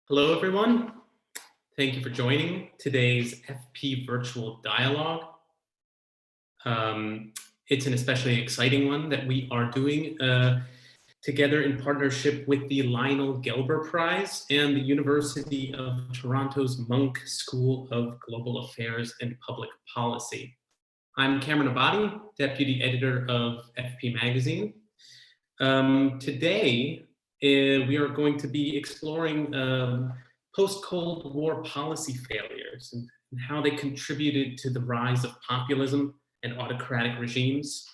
Hello, everyone. Thank you for joining today's FP Virtual Dialogue. It's an especially exciting one that we are doing together in partnership with the Lionel Gelber Prize and the University of Toronto's Monk School of Global Affairs and Public Policy. I'm Cameron Abadi, Deputy Editor of FP Magazine. Today, we are going to be exploring post-Cold War policy failures and how they contributed to the rise of populism and autocratic regimes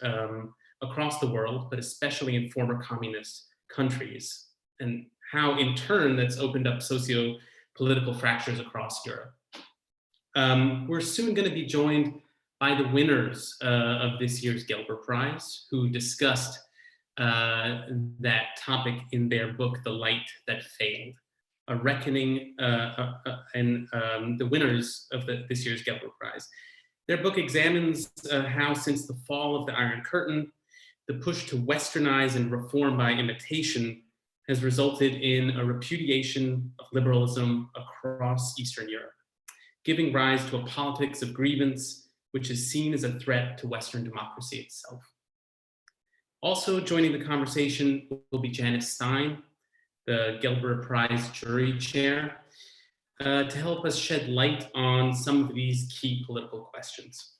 across the world, but especially in former communist countries, and how in turn that's opened up socio-political fractures across Europe. We're soon going to be joined by the winners of this year's Gelber Prize, who discussed that topic in their book, The Light That Failed, a reckoning, and the winners of this year's Gelber Prize. Their book examines how, since the fall of the Iron Curtain, the push to westernize and reform by imitation has resulted in a repudiation of liberalism across Eastern Europe, giving rise to a politics of grievance, which is seen as a threat to Western democracy itself. Also joining the conversation will be Janice Stein, the Gelber Prize Jury Chair, to help us shed light on some of these key political questions.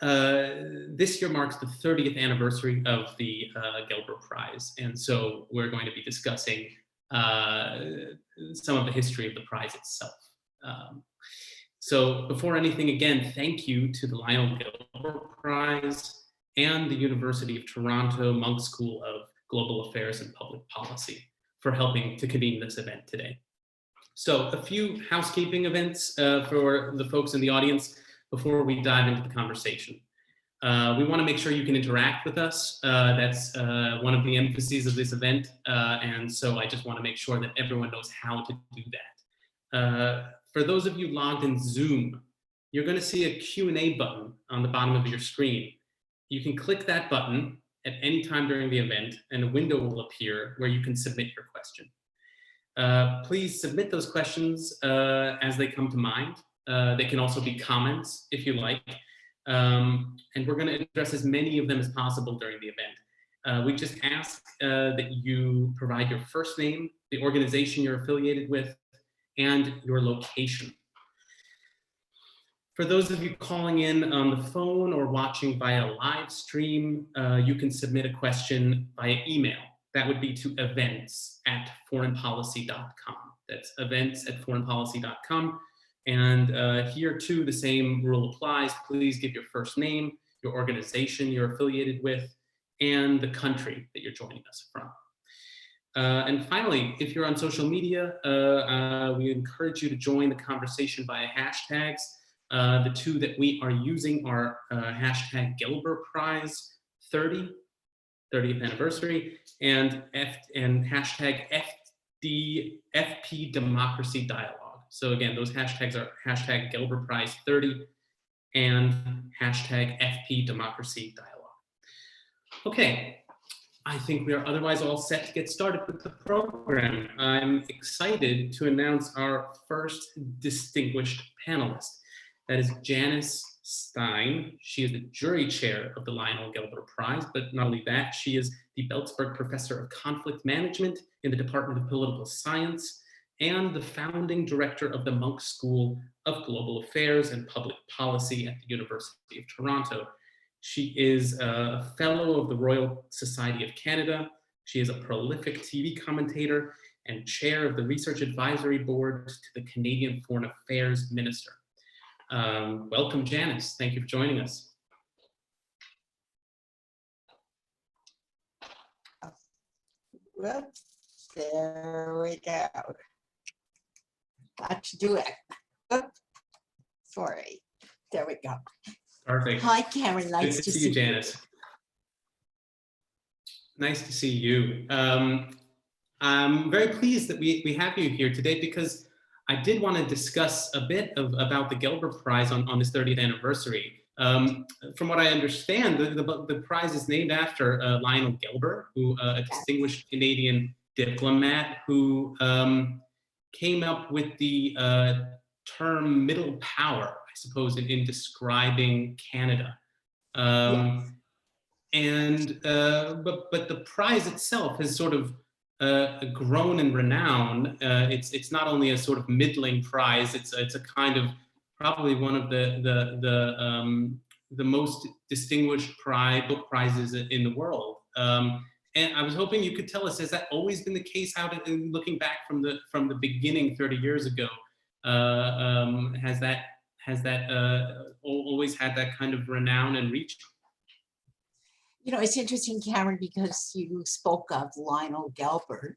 This year marks the 30th anniversary of the Gelber Prize, and so we're going to be discussing some of the history of the prize itself. So before anything, again, thank you to the Lionel Gelber Prize and the University of Toronto Monk School of Global Affairs and Public Policy for helping to convene this event today. So a few housekeeping events for the folks in the audience before we dive into the conversation. We want to make sure you can interact with us. That's one of the emphases of this event. And so I just want to make sure that everyone knows how to do that. For those of you logged in Zoom, you're going to see a Q&A button on the bottom of your screen. You can click that button at any time during the event, and a window will appear where you can submit your question. Please submit those questions as they come to mind. They can also be comments if you like. And we're going to address as many of them as possible during the event. We just ask that you provide your first name, the organization you're affiliated with, and your location. For those of you calling in on the phone or watching via live stream, you can submit a question via email. That would be to events@foreignpolicy.com. That's events@foreignpolicy.com. And here too, the same rule applies. Please give your first name, your organization you're affiliated with, and the country that you're joining us from. And finally, if you're on social media, we encourage you to join the conversation via hashtags. The two that we are using are hashtag Gelber Prize 30, 30th anniversary, and hashtag FP Democracy Dialogue. So again, those hashtags are hashtag Gelber Prize 30 and hashtag FP Democracy Dialogue. Okay, I think we are otherwise all set to get started with the program. I'm excited to announce our first distinguished panelist. That is Janice Stein. She is the jury chair of the Lionel Gelber Prize, but not only that, she is the Belzberg Professor of Conflict Management in the Department of Political Science and the founding director of the Monk School of Global Affairs and Public Policy at the University of Toronto. She is a fellow of the Royal Society of Canada. She is a prolific TV commentator and chair of the Research Advisory Board to the Canadian Foreign Affairs Minister. Welcome, Janice. Thank you for joining us. Whoops, there we go. Got to do it. Oops. Sorry. There we go. Perfect. Hi, Karen. Nice to see you, Janice. Nice to see you. I'm very pleased that we have you here today because I did want to discuss a bit about the Gelber Prize on this 30th anniversary. From what I understand, the prize is named after Lionel Gelber, who a distinguished Canadian diplomat who came up with the term middle power, I suppose, in describing Canada. Yes. But the prize itself has sort of grown in renown. It's not only a sort of middling prize. It's a kind of probably one of the most distinguished book prizes in the world. And I was hoping you could tell us, has that always been the case out in looking back from the beginning 30 years ago? Has that always had that kind of renown and reach? You know, it's interesting, Cameron, because you spoke of Lionel Gelber.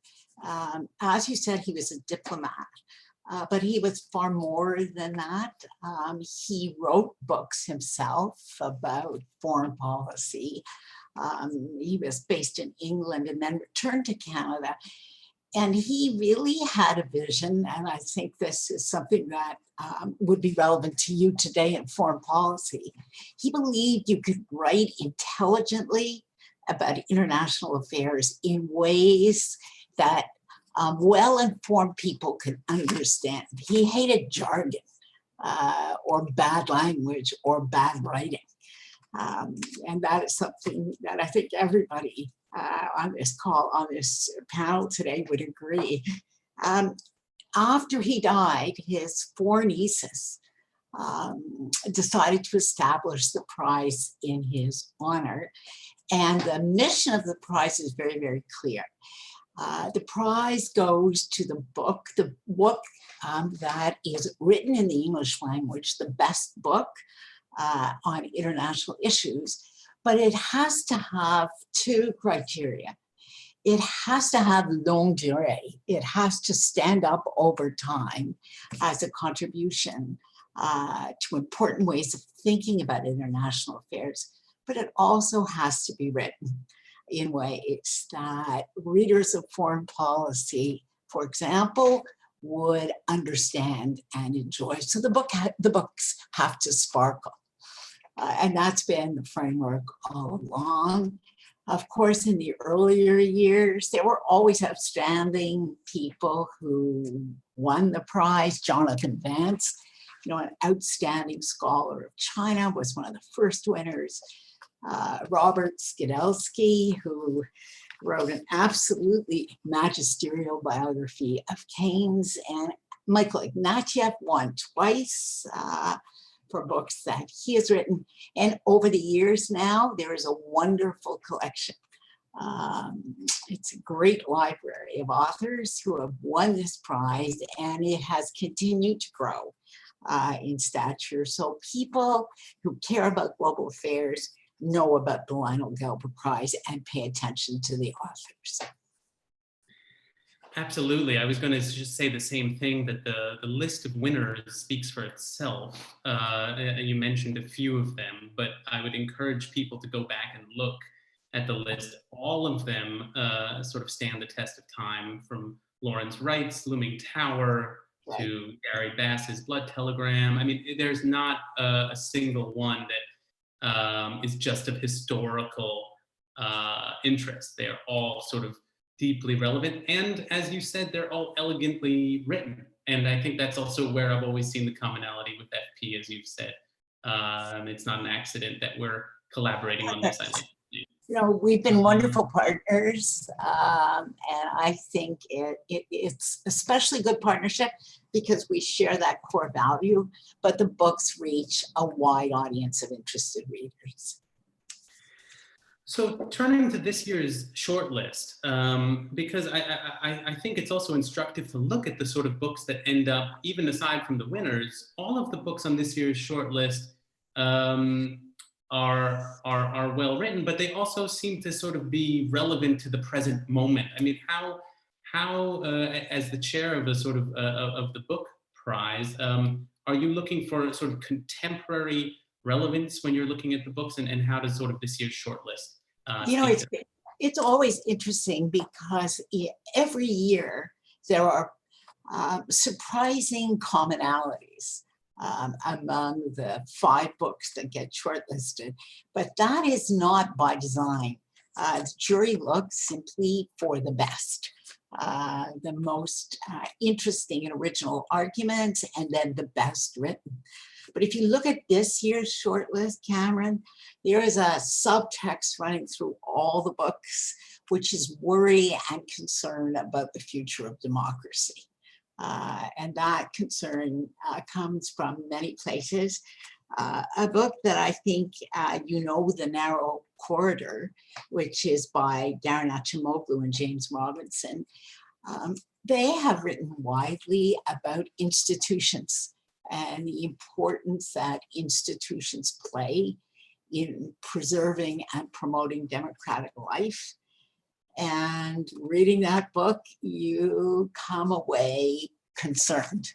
As you said, he was a diplomat, but he was far more than that. He wrote books himself about foreign policy. He was based in England and then returned to Canada. And he really had a vision, and I think this is something that would be relevant to you today in foreign policy. He believed you could write intelligently about international affairs in ways that well-informed people could understand. He hated jargon or bad language or bad writing. And that is something that I think everybody on this panel today would agree. After he died, his four nieces decided to establish the prize in his honor. And the mission of the prize is very, very clear. The prize goes to the book that is written in the English language, the best book on international issues, but it has to have two criteria. It has to have longue durée. It has to stand up over time as a contribution to important ways of thinking about international affairs, but it also has to be written in ways that readers of foreign policy, for example, would understand and enjoy. So the books have to sparkle. And that's been the framework all along. Of course, in the earlier years, there were always outstanding people who won the prize. Jonathan Vance, you know, an outstanding scholar of China, was one of the first winners. Robert Skidelsky, who wrote an absolutely magisterial biography of Keynes, and Michael Ignatieff won twice for books that he has written. And over the years now, there is a wonderful collection. It's a great library of authors who have won this prize, and it has continued to grow in stature. So people who care about global affairs know about the Lionel Gelber Prize and pay attention to the authors. Absolutely. I was going to just say the same thing, that the list of winners speaks for itself. You mentioned a few of them, but I would encourage people to go back and look at the list. All of them sort of stand the test of time, from Lawrence Wright's Looming Tower to Gary Bass's Blood Telegram. I mean, there's not a single one that is just of historical interest. They're all sort of deeply relevant. And as you said, they're all elegantly written. And I think that's also where I've always seen the commonality with FP, as you've said. It's not an accident that we're collaborating on this. You know, we've been wonderful partners, and I think it's especially good partnership because we share that core value, but the books reach a wide audience of interested readers. So turning to this year's shortlist, because I think it's also instructive to look at the sort of books that end up, even aside from the winners, all of the books on this year's shortlist are well written, but they also seem to sort of be relevant to the present moment. I mean, how as the chair of the sort of the book prize, are you looking for sort of contemporary relevance when you're looking at the books, and how does sort of this year's shortlist? You know, it's always interesting because every year there are surprising commonalities among the 5 books that get shortlisted, but that is not by design. The jury looks simply for the best, the most interesting and original arguments, and then the best written. But if you look at this year's shortlist, Cameron, there is a subtext running through all the books, which is worry and concern about the future of democracy. And that concern comes from many places. A book that I think you know, The Narrow Corridor, which is by Darren Acemoglu and James Robinson. They have written widely about institutions and the importance that institutions play in preserving and promoting democratic life. And reading that book, you come away concerned.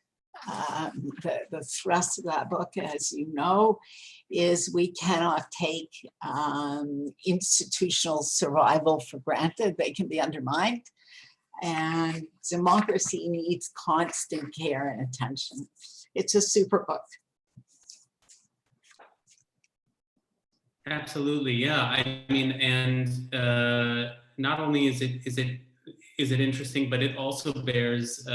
The thrust of that book, as you know, is we cannot take institutional survival for granted. They can be undermined. And democracy needs constant care and attention. It's a super book. Absolutely, yeah. I mean, and not only is it interesting, but it also bears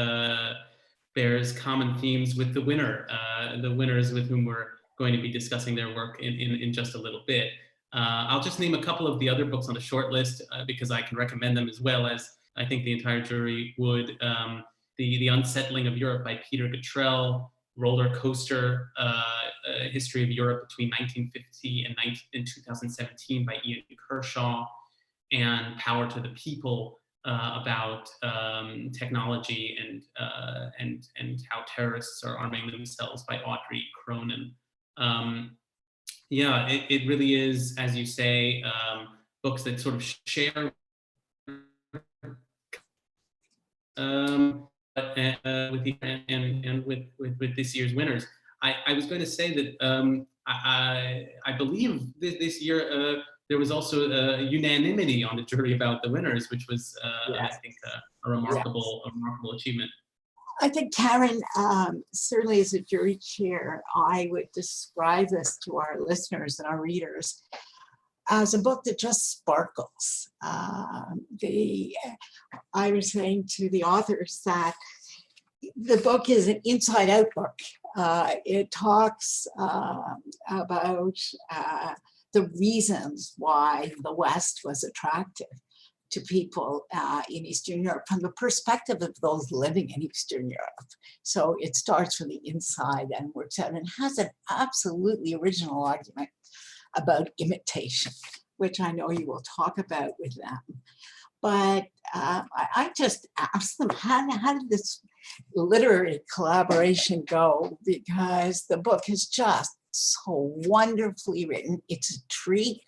common themes with the winners with whom we're going to be discussing their work in just a little bit. I'll just name a couple of the other books on the short list because I can recommend them as well as I think the entire jury would. The Unsettling of Europe by Peter Gatrell, Roller Coaster, History of Europe between 1950 and 2017 by Ian Kershaw, and Power to the People about technology and how terrorists are arming themselves by Audrey Cronin. Yeah, it really is, as you say, books that sort of share with this year's winners. I was going to say that I believe this year there was also unanimity on the jury about the winners, which was yes. I think a remarkable achievement. I think, Karen, certainly as a jury chair, I would describe this to our listeners and our readers as a book that just sparkles. I was saying to the authors that the book is an inside-out book. It talks about the reasons why the West was attractive to people in Eastern Europe from the perspective of those living in Eastern Europe. So it starts from the inside and works out and has an absolutely original argument about imitation, which I know you will talk about with them. But I just asked them, how did this literary collaboration go? Because the book is just so wonderfully written. It's a treat.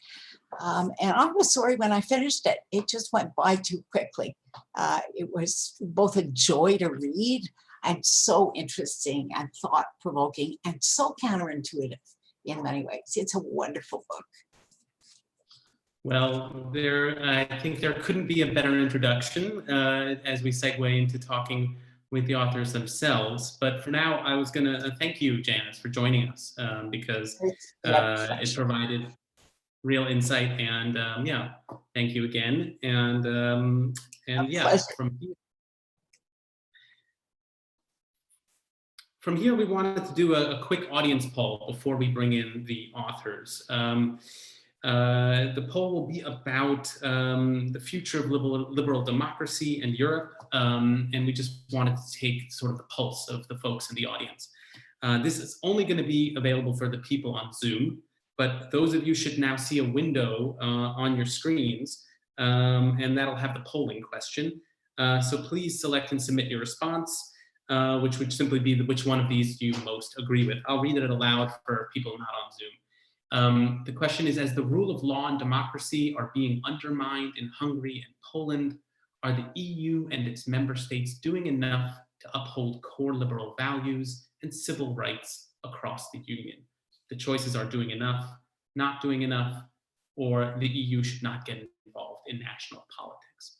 And I was sorry when I finished it. It just went by too quickly. It was both a joy to read and so interesting and thought-provoking and so counterintuitive in many ways. It's a wonderful book. Well, I think there couldn't be a better introduction as we segue into talking with the authors themselves. But for now, I was going to thank you, Janice, for joining us because it provided real insight. And yeah, thank you again. And yeah, from here, we wanted to do a quick audience poll before we bring in the authors. The poll will be about the future of liberal democracy in Europe, and we just wanted to take sort of the pulse of the folks in the audience. This is only going to be available for the people on Zoom, but those of you should now see a window on your screens, and that'll have the polling question. So please select and submit your response, which would simply be which one of these do you most agree with. I'll read it aloud for people not on Zoom. The question is, as the rule of law and democracy are being undermined in Hungary and Poland, are the EU and its member states doing enough to uphold core liberal values and civil rights across the Union? The choices are doing enough, not doing enough, or the EU should not get involved in national politics.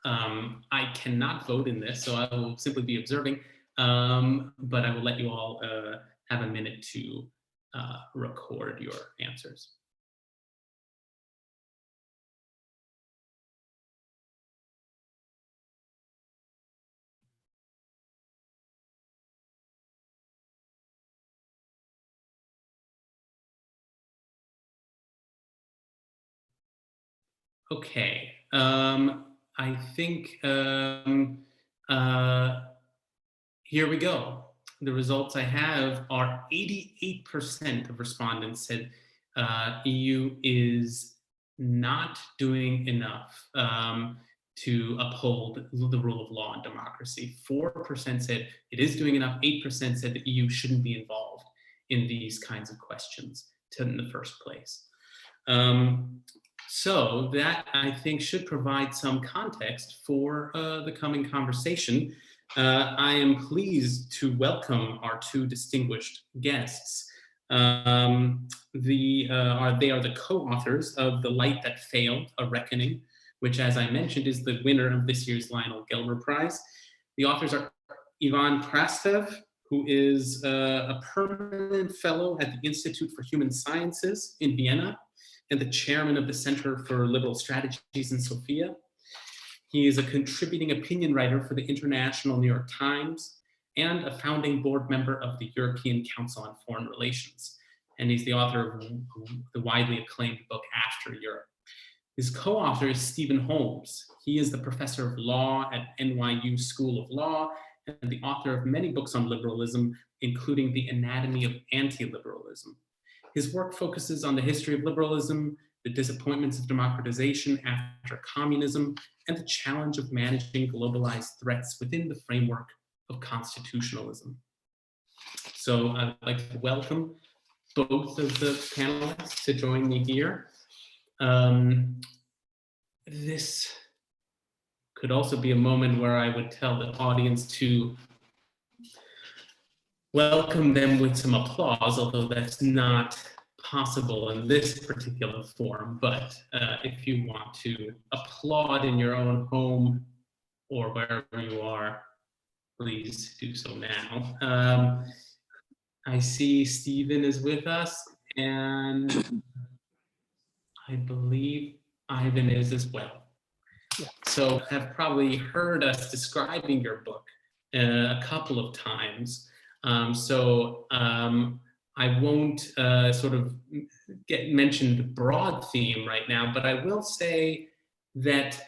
I cannot vote in this, so I will simply be observing, but I will let you all have a minute to record your answers. Okay. I think here we go. The results I have are 88% of respondents said EU is not doing enough to uphold the rule of law and democracy. 4% said it is doing enough. 8% said the EU shouldn't be involved in these kinds of questions in the first place. So that, I think, should provide some context for the coming conversation. I am pleased to welcome our two distinguished guests. They are the co-authors of The Light That Failed, A Reckoning, which, as I mentioned, is the winner of this year's Lionel Gelber Prize. The authors are Ivan Krastev, who is a permanent fellow at the Institute for Human Sciences in Vienna and the chairman of the Center for Liberal Strategies in Sofia. He is a contributing opinion writer for the International New York Times and a founding board member of the European Council on Foreign Relations. And he's the author of the widely acclaimed book, After Europe. His co-author is Stephen Holmes. He is the professor of law at NYU School of Law and the author of many books on liberalism, including The Anatomy of Anti-Liberalism. His work focuses on the history of liberalism, the disappointments of democratization after communism, and the challenge of managing globalized threats within the framework of constitutionalism. So I'd like to welcome both of the panelists to join me here. This could also be a moment where I would tell the audience to welcome them with some applause, although that's not possible in this particular form. But if you want to applaud in your own home or wherever you are, please do so now. I see Stephen is with us, and I believe Ivan is as well. So have probably heard us describing your book a couple of times. I won't sort of mention the broad theme right now, but I will say that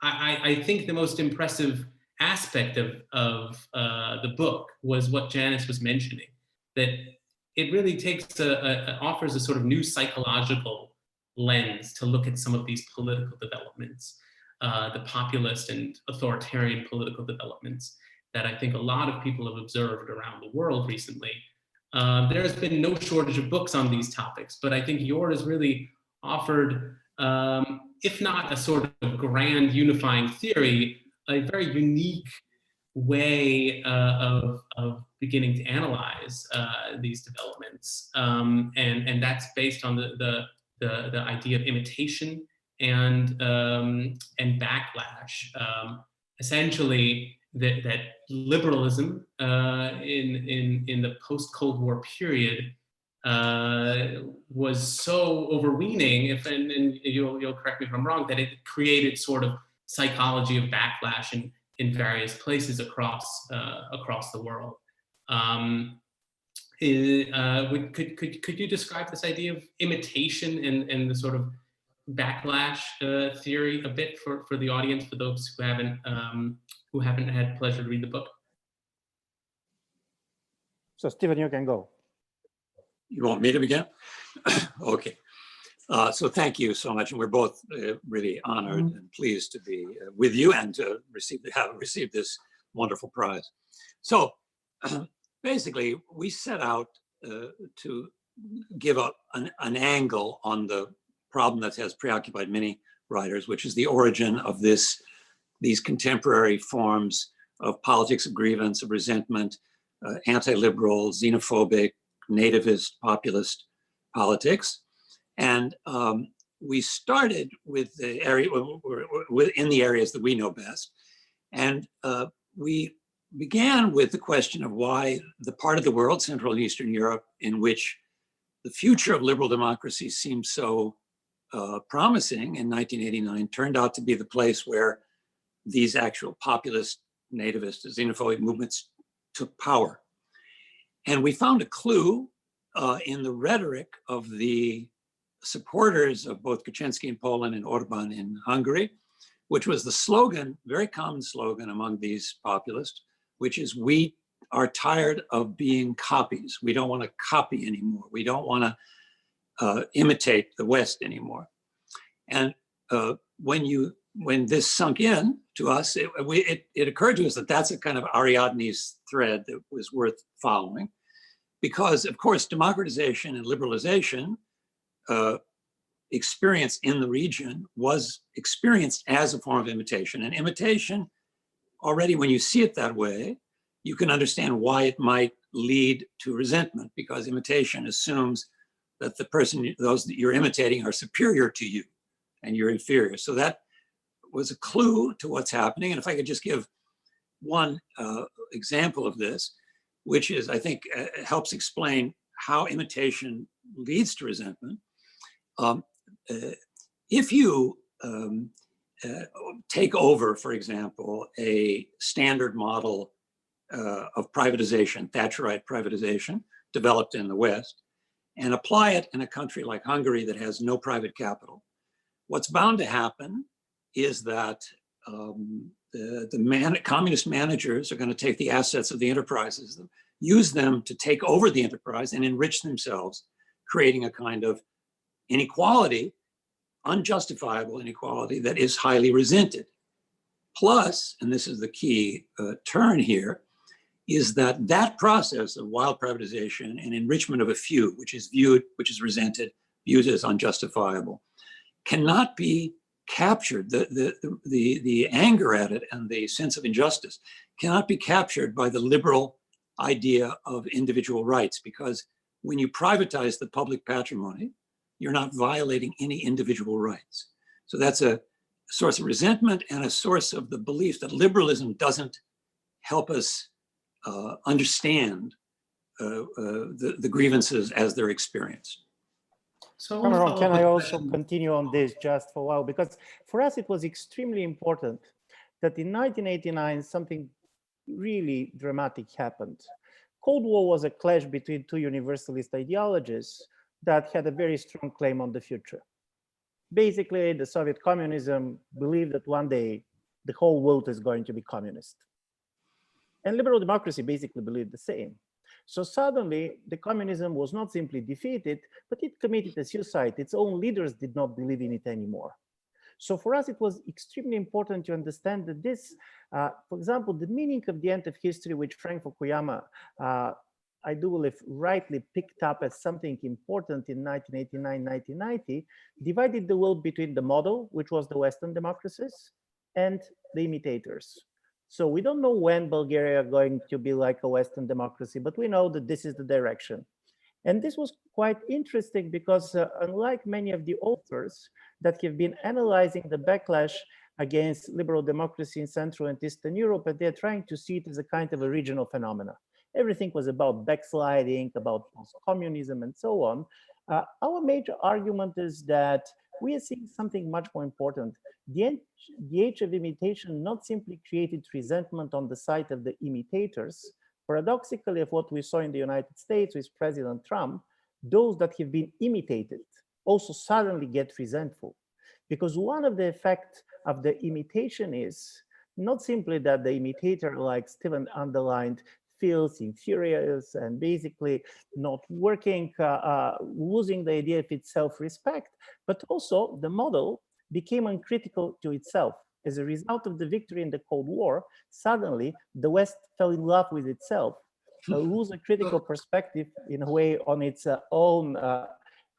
I think the most impressive aspect of the book was what Janice was mentioning, that it really offers a sort of new psychological lens to look at some of these political developments, the populist and authoritarian political developments that I think a lot of people have observed around the world recently. There has been no shortage of books on these topics, but I think yours really offered, if not a sort of grand unifying theory, a very unique way of beginning to analyze these developments. And that's based on the idea of imitation and backlash. Essentially, that liberalism in the post-Cold War period was so overweening, and you'll correct me if I'm wrong, that it created sort of psychology of backlash in various places across the world. Could you describe this idea of imitation and the sort of backlash theory a bit for the audience, for those who haven't had pleasure to read the book? So Stephen, you can go. You want me to begin? Okay. So thank you so much. And we're both really honored and pleased to be with you and to have received this wonderful prize. So basically, we set out to give an angle on the problem that has preoccupied many writers, which is the origin of these contemporary forms of politics of grievance, of resentment, anti-liberal, xenophobic, nativist, populist politics. And we started with the area in the areas that we know best. And we began with the question of why the part of the world, Central and Eastern Europe, in which the future of liberal democracy seemed so promising in 1989, turned out to be the place where these actual populist, nativist, xenophobic movements took power. And we found a clue in the rhetoric of the supporters of both Kaczynski in Poland and Orban in Hungary, which was the slogan, very common slogan among these populists, which is, we are tired of being copies. We don't want to copy anymore. We don't want to imitate the West anymore. And when this sunk in to us, it occurred to us that that's a kind of Ariadne's thread that was worth following, because of course democratization and liberalization experience in the region was experienced as a form of imitation. And imitation, already when you see it that way, you can understand why it might lead to resentment, because imitation assumes that the person, those that you're imitating, are superior to you and you're inferior. So that was a clue to what's happening. And if I could just give one example of this, which is, I think, helps explain how imitation leads to resentment. If you take over, for example, a standard model of privatization, Thatcherite privatization, developed in the West, and apply it in a country like Hungary that has no private capital, what's bound to happen is that communist managers are going to take the assets of the enterprises, use them to take over the enterprise and enrich themselves, creating a kind of inequality, unjustifiable inequality that is highly resented. Plus, and this is the key turn here, is that that process of wild privatization and enrichment of a few, which is resented, viewed as unjustifiable, cannot be captured. The anger at it and the sense of injustice cannot be captured by the liberal idea of individual rights, because when you privatize the public patrimony, you're not violating any individual rights. So that's a source of resentment and a source of the belief that liberalism doesn't help us understand the grievances as they're experienced. So Cameron, can I also continue on this just for a while? Because for us, it was extremely important that in 1989, something really dramatic happened. Cold War was a clash between two universalist ideologies that had a very strong claim on the future. Basically, the Soviet communism believed that one day the whole world is going to be communist. And liberal democracy basically believed the same. So suddenly, the communism was not simply defeated, but it committed a suicide. Its own leaders did not believe in it anymore. So for us, it was extremely important to understand that this, for example, the meaning of the end of history, which Frank Fukuyama, I do believe, rightly picked up as something important in 1989, 1990, divided the world between the model, which was the Western democracies, and the imitators. So we don't know when Bulgaria are going to be like a Western democracy, but we know that this is the direction. And this was quite interesting because unlike many of the authors that have been analyzing the backlash against liberal democracy in Central and Eastern Europe, and they're trying to see it as a kind of a regional phenomena. Everything was about backsliding, about post-communism and so on. Our major argument is that we are seeing something much more important. The age of imitation not simply created resentment on the side of the imitators. Paradoxically, of what we saw in the United States with President Trump, those that have been imitated also suddenly get resentful. Because one of the effects of the imitation is not simply that the imitator, like Stephen underlined, feels inferior and basically not working, losing the idea of its self-respect, but also the model became uncritical to itself. As a result of the victory in the Cold War, suddenly the West fell in love with itself, lose a critical perspective in a way on its own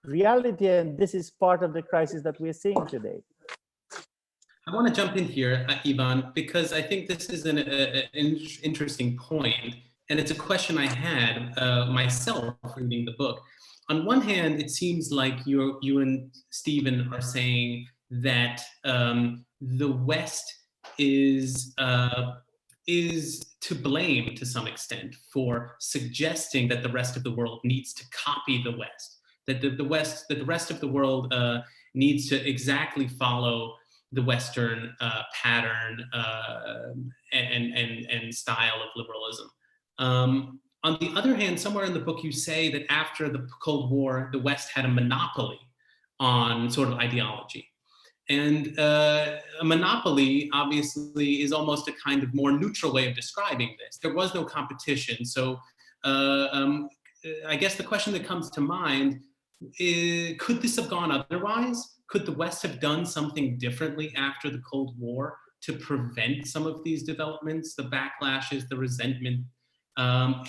reality, and this is part of the crisis that we're seeing today. I want to jump in here, Ivan, because I think this is an interesting point, and it's a question I had myself reading the book. On one hand, it seems like you and Stephen are saying that the West is to blame to some extent for suggesting that the rest of the world needs to copy the West, that the rest of the world needs to exactly follow the Western pattern and style of liberalism. On the other hand, somewhere in the book you say that after the Cold War, the West had a monopoly on sort of ideology. And a monopoly, obviously, is almost a kind of more neutral way of describing this. There was no competition. So I guess the question that comes to mind is, could this have gone otherwise? Could the West have done something differently after the Cold War to prevent some of these developments, the backlashes, the resentment?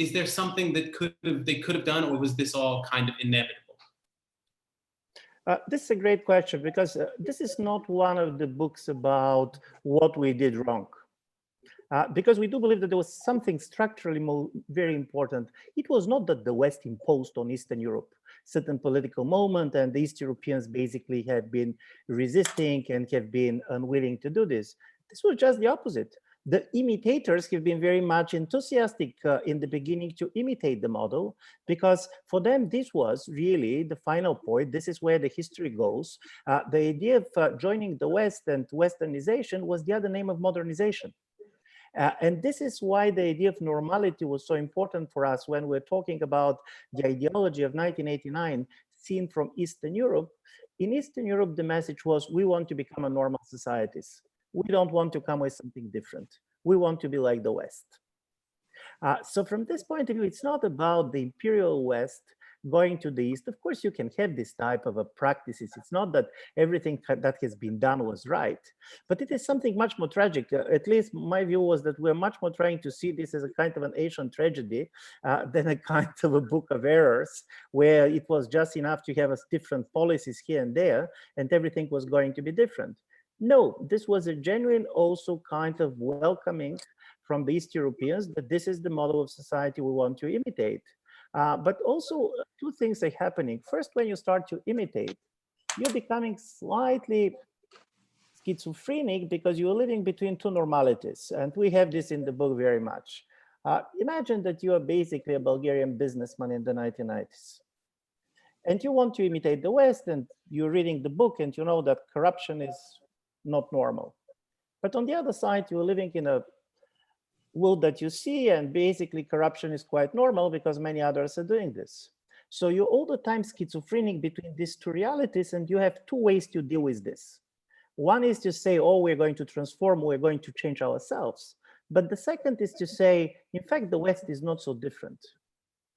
Is there something that they could have done, or was this all kind of inevitable? This is a great question, because this is not one of the books about what we did wrong. Because we do believe that there was something structurally very important. It was not that the West imposed on Eastern Europe certain political moment and the East Europeans basically have been resisting and have been unwilling to do this. This was just the opposite. The imitators have been very much enthusiastic in the beginning to imitate the model, because for them, this was really the final point. This is where the history goes. The idea of joining the West and Westernization was the other name of modernization. And this is why the idea of normality was so important for us when we're talking about the ideology of 1989 seen from Eastern Europe. In Eastern Europe, the message was, we want to become a normal societies. We don't want to come with something different. We want to be like the West. So from this point of view, it's not about the imperial West going to the East. Of course, you can have this type of practices. It's not that everything that has been done was right, but it is something much more tragic. At least my view was that we're much more trying to see this as a kind of an Asian tragedy than a kind of a book of errors, where it was just enough to have different policies here and there, and everything was going to be different. No, this was a genuine also kind of welcoming from the East Europeans that this is the model of society we want to imitate. But also two things are happening. First, when you start to imitate, you're becoming slightly schizophrenic because you're living between two normalities. And we have this in the book very much. Imagine that you are basically a Bulgarian businessman in the 1990s. And you want to imitate the West, and you're reading the book and you know that corruption is not normal. But on the other side, you're living in a world that you see, and basically corruption is quite normal because many others are doing this. So you're all the time schizophrenic between these two realities, and you have two ways to deal with this. One is to say, oh, we're going to transform, we're going to change ourselves. But the second is to say, in fact, the West is not so different.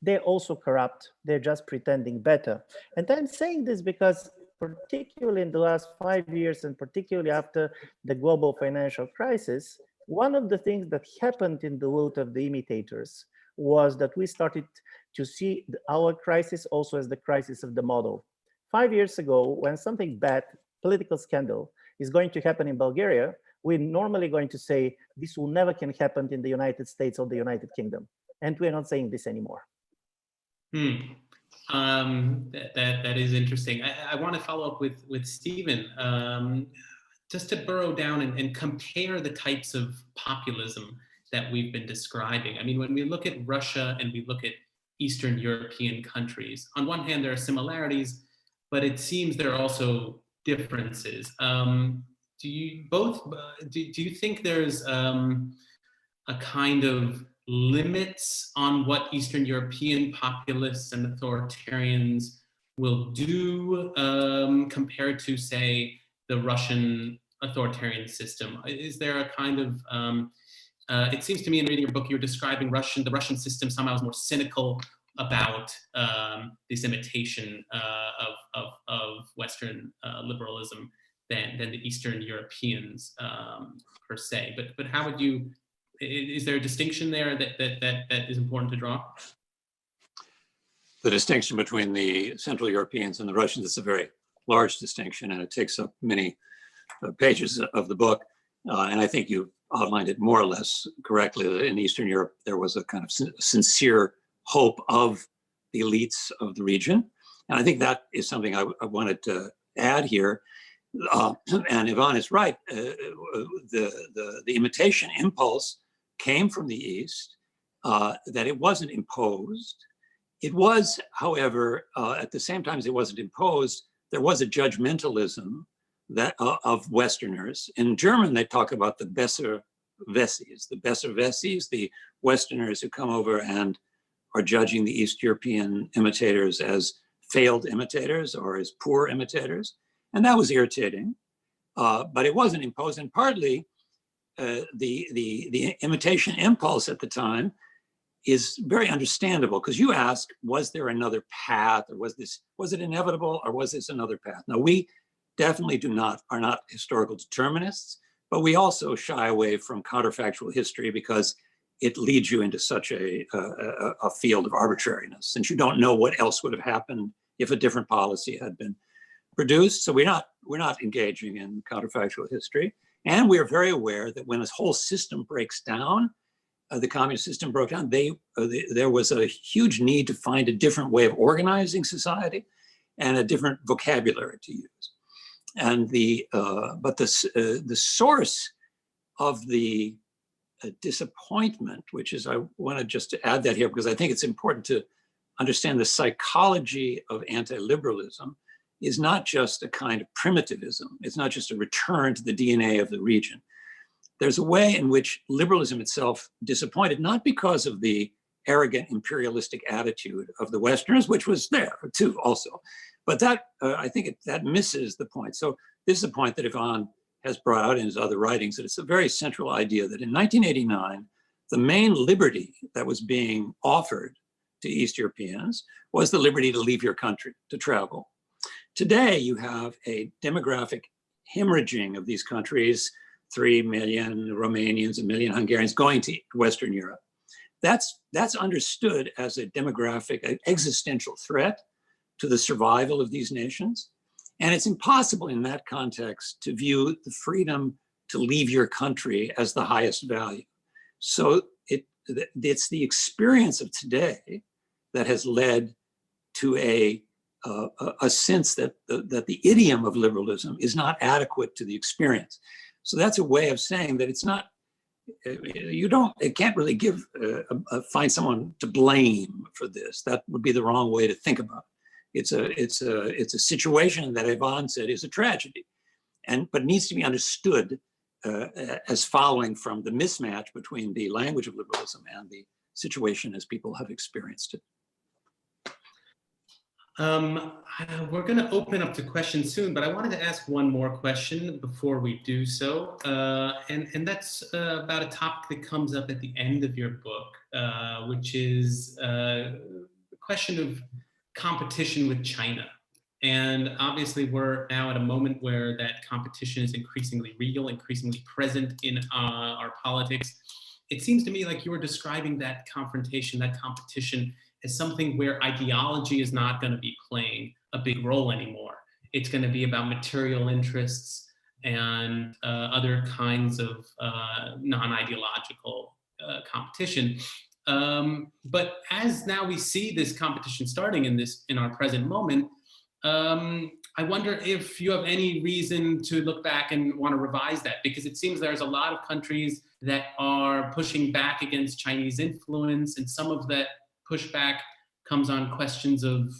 They're also corrupt, they're just pretending better. And I'm saying this because particularly in the last 5 years, and particularly after the global financial crisis, one of the things that happened in the world of the imitators was that we started to see our crisis also as the crisis of the model. 5 years ago, when something bad, political scandal, is going to happen in Bulgaria, we're normally going to say, this will never can happen in the United States or the United Kingdom. And we're not saying this anymore. That is interesting. I want to follow up with Stephen. Just to burrow down and compare the types of populism that we've been describing. I mean, when we look at Russia and we look at Eastern European countries, on one hand, there are similarities, but it seems there are also differences. Do you think there's a kind of limits on what Eastern European populists and authoritarians will do compared to, say, the Russian authoritarian system? Is there a kind of, it seems to me in reading your book, you're describing the Russian system somehow is more cynical about this imitation of Western liberalism than the Eastern Europeans per se. But how would you, is there a distinction there that is important to draw? The distinction between the Central Europeans and the Russians is a very large distinction, and it takes up many pages of the book. And I think you outlined it more or less correctly. In Eastern Europe, there was a kind of sincere hope of the elites of the region. And I think that is something I wanted to add here. And Ivan is right. The imitation impulse came from the East, that it wasn't imposed. It was, however, at the same time as it wasn't imposed, there was a judgmentalism that of Westerners. In German, they talk about the Besserwessis, the Westerners who come over and are judging the East European imitators as failed imitators or as poor imitators. And that was irritating, but it wasn't imposed. And partly the imitation impulse at the time is very understandable, because you ask, was there another path, or was it inevitable, or was this another path? Now, we definitely are not historical determinists, but we also shy away from counterfactual history because it leads you into such a field of arbitrariness, since you don't know what else would have happened if a different policy had been produced. So we're not engaging in counterfactual history. And we are very aware that when this whole system breaks down, the communist system broke down, there was a huge need to find a different way of organizing society and a different vocabulary to use. And but the source of the disappointment, which is, I want to just add that here because I think it's important to understand the psychology of anti-liberalism is not just a kind of primitivism. It's not just a return to the DNA of the region. There's a way in which liberalism itself disappointed, not because of the arrogant imperialistic attitude of the Westerners, which was there too also, but that I think that misses the point. So this is a point that Ivan has brought out in his other writings, that it's a very central idea that in 1989, the main liberty that was being offered to East Europeans was the liberty to leave your country, to travel. Today, you have a demographic hemorrhaging of these countries, 3 million Romanians, 1 million Hungarians going to Western Europe. That's understood as a demographic, an existential threat to the survival of these nations. And it's impossible in that context to view the freedom to leave your country as the highest value. So it's the experience of today that has led to a sense that the idiom of liberalism is not adequate to the experience. So that's a way of saying that it's not, it can't really find someone to blame for this. That would be the wrong way to think about it. It's a situation that Ivan said is a tragedy, but needs to be understood as following from the mismatch between the language of liberalism and the situation as people have experienced it. We're going to open up to questions soon, but I wanted to ask one more question before we do so. And that's about a topic that comes up at the end of your book, which is the question of competition with China. And obviously, we're now at a moment where that competition is increasingly real, increasingly present in our politics. It seems to me like you were describing that confrontation, that competition, as something where ideology is not going to be playing a big role anymore. It's going to be about material interests and other kinds of non-ideological competition. But as now we see this competition starting in our present moment, I wonder if you have any reason to look back and want to revise that, because it seems there's a lot of countries that are pushing back against Chinese influence, and some of that pushback comes on questions of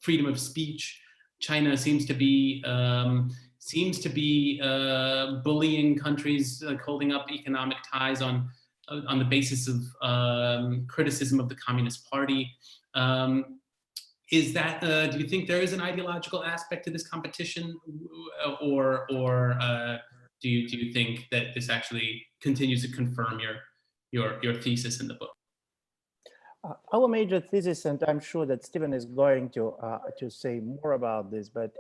freedom of speech. China seems to be bullying countries, like holding up economic ties on the basis of criticism of the Communist Party. Is that, do you think there is an ideological aspect to this competition, or do you think that this actually continues to confirm your thesis in the book? Our major thesis, and I'm sure that Stephen is going to say more about this, but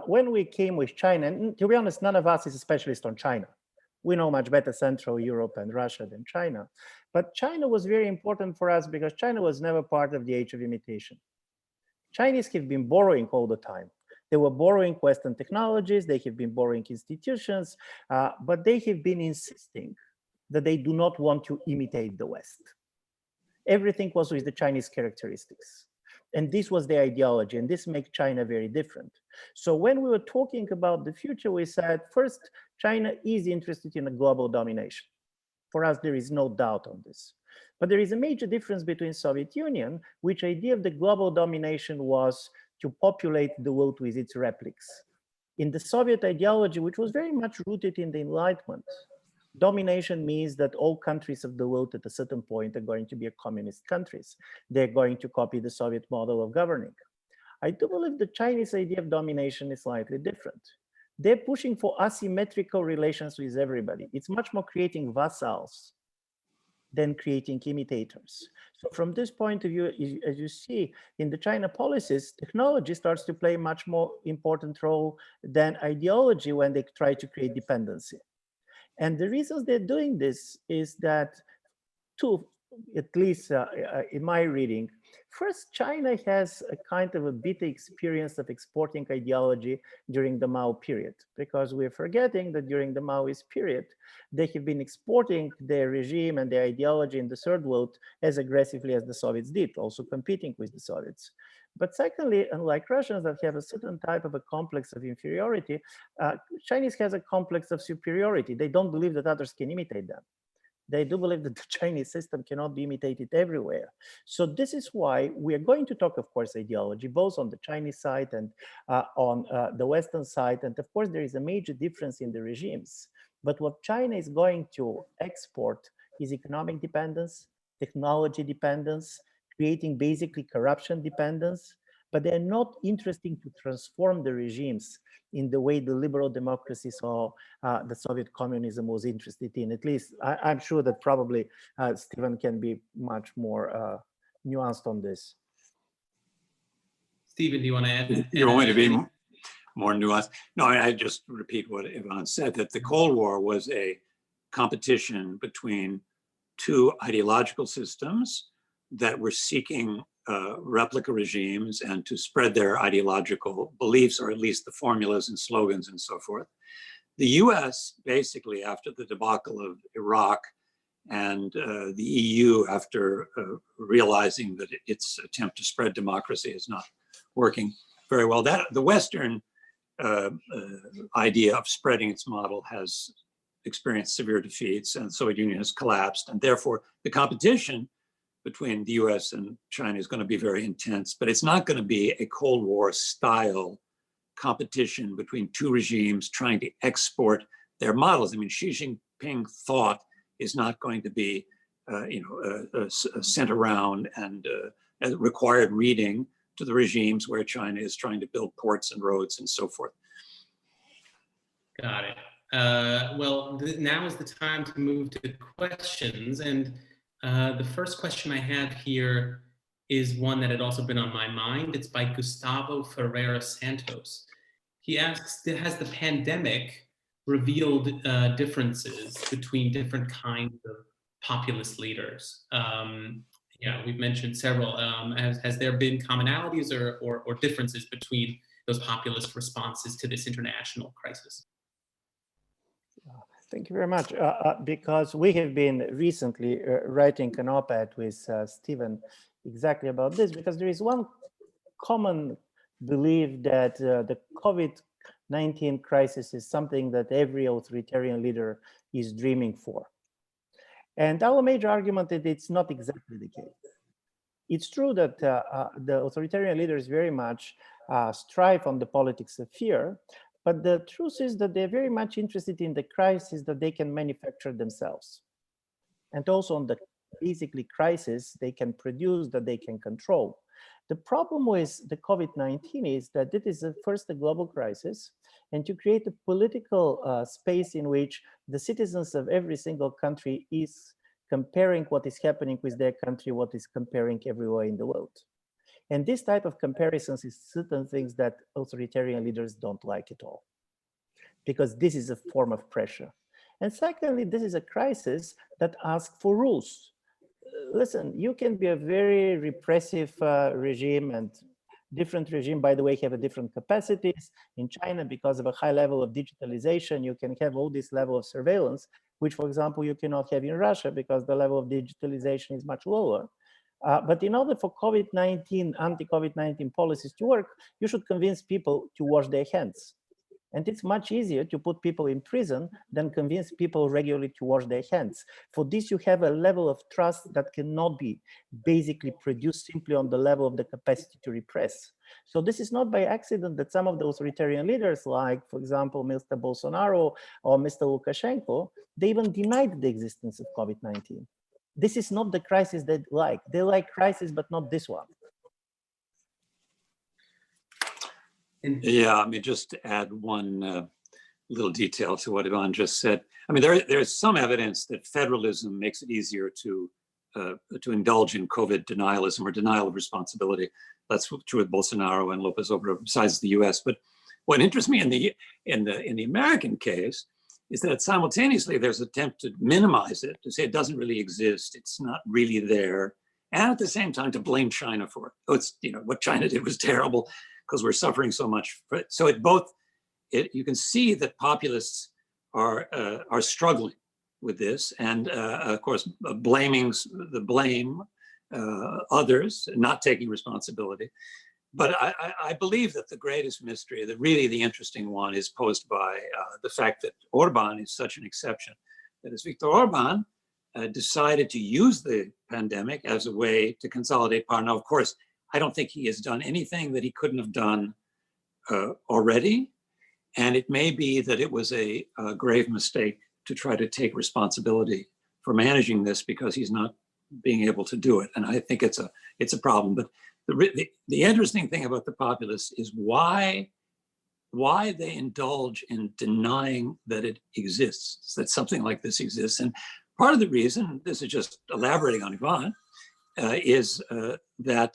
when we came with China, and to be honest, none of us is a specialist on China. We know much better Central Europe and Russia than China. But China was very important for us because China was never part of the age of imitation. Chinese have been borrowing all the time. They were borrowing Western technologies, they have been borrowing institutions, but they have been insisting that they do not want to imitate the West. Everything was with the Chinese characteristics. And this was their ideology, and this makes China very different. So when we were talking about the future, we said, first, China is interested in a global domination. For us, there is no doubt on this. But there is a major difference between Soviet Union, which idea of the global domination was to populate the world with its replics. In the Soviet ideology, which was very much rooted in the Enlightenment, domination means that all countries of the world at a certain point are going to be communist countries. They're going to copy the Soviet model of governing. I do believe the Chinese idea of domination is slightly different. They're pushing for asymmetrical relations with everybody. It's much more creating vassals than creating imitators. So from this point of view, as you see in the China policies, technology starts to play a much more important role than ideology when they try to create dependency. And the reasons they're doing this is that two, at least in my reading. First, China has a kind of a bitter experience of exporting ideology during the Mao period, because we're forgetting that during the Maoist period, they have been exporting their regime and their ideology in the third world as aggressively as the Soviets did, also competing with the Soviets. But secondly, unlike Russians that have a certain type of a complex of inferiority, Chinese has a complex of superiority. They don't believe that others can imitate them. They do believe that the Chinese system cannot be imitated everywhere. So this is why we are going to talk, of course, ideology, both on the Chinese side and on the Western side. And of course, there is a major difference in the regimes. But what China is going to export is economic dependence, technology dependence, creating basically corruption dependence. But they're not interested to transform the regimes in the way the liberal democracies or the Soviet communism was interested in. At least I'm sure that probably Stephen can be much more nuanced on this. Stephen, do you want to add? You want me to be more nuanced? No, I just repeat what Ivan said, that the Cold War was a competition between two ideological systems that were seeking replica regimes and to spread their ideological beliefs, or at least the formulas and slogans and so forth. The US, basically after the debacle of Iraq and the EU, after realizing that its attempt to spread democracy is not working very well, that the Western idea of spreading its model has experienced severe defeats, and the Soviet Union has collapsed, and therefore the competition between the US and China is going to be very intense, but it's not going to be a Cold War style competition between two regimes trying to export their models. I mean, Xi Jinping thought is not going to be, sent around and required reading to the regimes where China is trying to build ports and roads and so forth. Got it. Well, now is the time to move to questions. And the first question I have here is one that had also been on my mind. It's by Gustavo Ferreira Santos. He asks, has the pandemic revealed differences between different kinds of populist leaders? We've mentioned several. Has there been commonalities or differences between those populist responses to this international crisis? Thank you very much. Because we have been recently writing an op-ed with Stephen exactly about this, because there is one common belief that the COVID-19 crisis is something that every authoritarian leader is dreaming for. And our major argument is it's not exactly the case. It's true that the authoritarian leaders very much strive on the politics of fear, but the truth is that they're very much interested in the crisis that they can manufacture themselves. And also on the basically crisis they can produce, that they can control. The problem with the COVID-19 is that it is first a global crisis, and to create a political space in which the citizens of every single country is comparing what is happening with their country, what is comparing everywhere in the world. And this type of comparisons is certain things that authoritarian leaders don't like at all, because this is a form of pressure. And secondly, this is a crisis that asks for rules. Listen, you can be a very repressive regime, and different regime, by the way, have a different capacities. In China, because of a high level of digitalization, you can have all this level of surveillance, which, for example, you cannot have in Russia because the level of digitalization is much lower. But in order for COVID-19, anti-COVID-19 policies to work, you should convince people to wash their hands. And it's much easier to put people in prison than convince people regularly to wash their hands. For this, you have a level of trust that cannot be basically produced simply on the level of the capacity to repress. So this is not by accident that some of the authoritarian leaders, like, for example, Mr. Bolsonaro or Mr. Lukashenko, they even denied the existence of COVID-19. This is not the crisis they like. They like crisis, but not this one. Yeah, I mean, just to add one little detail to what Ivan just said. I mean, there's some evidence that federalism makes it easier to indulge in COVID denialism or denial of responsibility. That's true with Bolsonaro and Lopez Obrador, besides the U.S. But what interests me in the American case is that simultaneously there's an attempt to minimize it, to say it doesn't really exist, it's not really there, and at the same time to blame China for it. Oh, it's, you know, what China did was terrible because we're suffering so much. So you can see that populists are struggling with this, and of course blame others, not taking responsibility. But I believe that the greatest mystery, that really the interesting one, is posed by the fact that Orban is such an exception. That is, Viktor Orban decided to use the pandemic as a way to consolidate power. Now, of course, I don't think he has done anything that he couldn't have done already. And it may be that it was a grave mistake to try to take responsibility for managing this because he's not being able to do it. And I think it's a problem. But the interesting thing about the populists is why they indulge in denying that it exists, that something like this exists. And part of the reason, this is just elaborating on Ivan, is that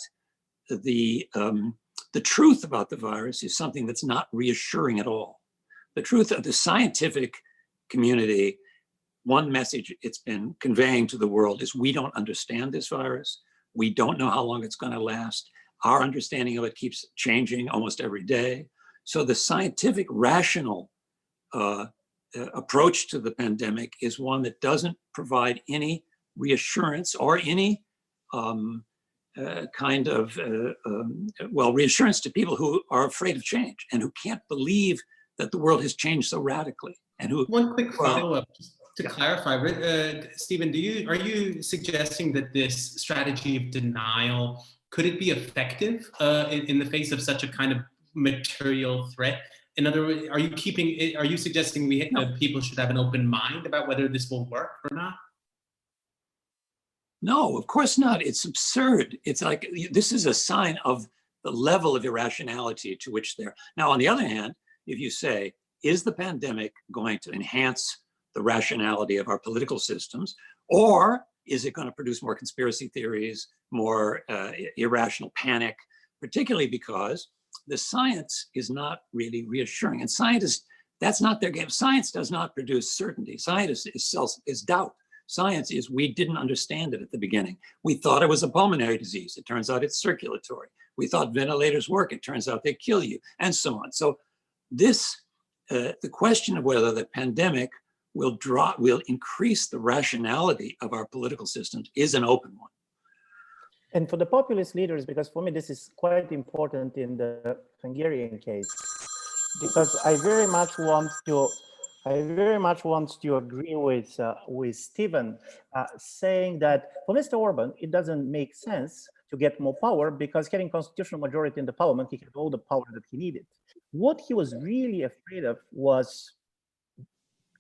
the truth about the virus is something that's not reassuring at all. The truth of the scientific community, one message it's been conveying to the world is we don't understand this virus. We don't know how long it's going to last. Our understanding of it keeps changing almost every day. So the scientific, rational approach to the pandemic is one that doesn't provide any reassurance or any reassurance to people who are afraid of change and who can't believe that the world has changed so radically. And who one quick follow-up to clarify, Stephen, are you suggesting that this strategy of denial, could it be effective in the face of such a kind of material threat? In other words, are you suggesting people should have an open mind about whether this will work or not? No, of course not. It's absurd. It's like, this is a sign of the level of irrationality to which they're. Now, on the other hand, if you say, is the pandemic going to enhance the rationality of our political systems, or is it going to produce more conspiracy theories, more irrational panic, particularly because the science is not really reassuring. And scientists, that's not their game. Science does not produce certainty. Science is doubt. Science is, we didn't understand it at the beginning. We thought it was a pulmonary disease. It turns out it's circulatory. We thought ventilators work. It turns out they kill you, and so on. So this, the question of whether the pandemic will increase the rationality of our political systems is an open one. And for the populist leaders, because for me this is quite important in the Hungarian case, because I very much want to agree with Stephen, saying that for Mr. Orban, it doesn't make sense to get more power because having constitutional majority in the parliament, he had all the power that he needed. What he was really afraid of was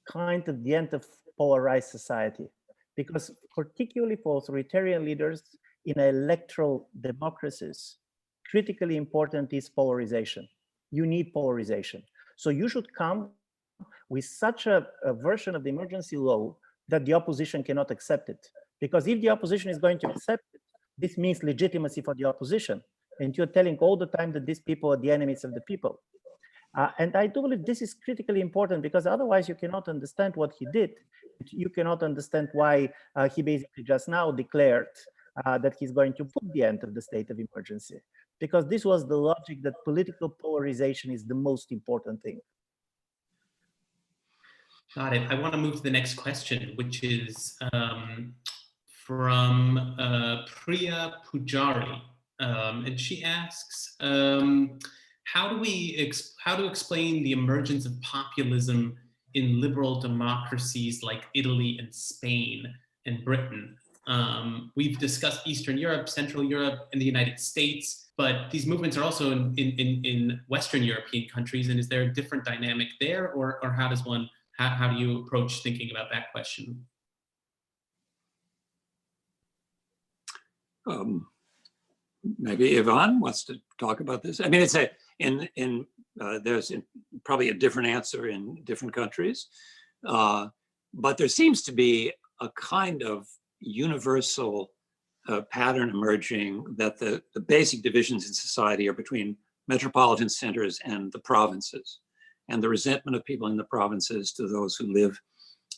kind of the end of polarized society, because particularly for authoritarian leaders in electoral democracies, critically important is polarization. You need polarization. So you should come with such a version of the emergency law that the opposition cannot accept it. Because if the opposition is going to accept it, this means legitimacy for the opposition. And you're telling all the time that these people are the enemies of the people. And I do believe this is critically important, because otherwise you cannot understand what he did. You cannot understand why he basically just now declared that he's going to put the end of the state of emergency, because this was the logic that political polarization is the most important thing. Got it. I want to move to the next question, which is from Priya Pujari, and she asks, how to explain the emergence of populism in liberal democracies like Italy and Spain and Britain? We've discussed Eastern Europe, Central Europe, and the United States, but these movements are also in Western European countries. And is there a different dynamic there, or how does one? How do you approach thinking about that question? Maybe Ivan wants to talk about this. I mean, There's probably a different answer in different countries, but there seems to be a kind of universal pattern emerging that the basic divisions in society are between metropolitan centers and the provinces, and the resentment of people in the provinces to those who live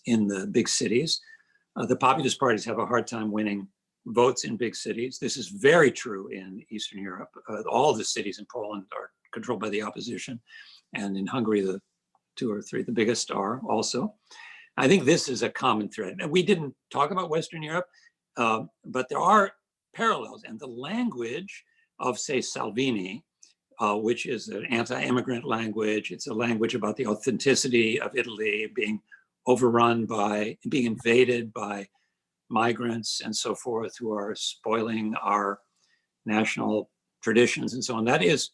in the big cities. The populist parties have a hard time winning votes in big cities. This is very true in Eastern Europe. All the cities in Poland are controlled by the opposition, and in Hungary, the 2 or 3, the biggest are also. I think this is a common thread. And we didn't talk about Western Europe, but there are parallels, and the language of, say, Salvini, which is an anti-immigrant language. It's a language about the authenticity of Italy being overrun by, being invaded by migrants and so forth, who are spoiling our national traditions and so on. That is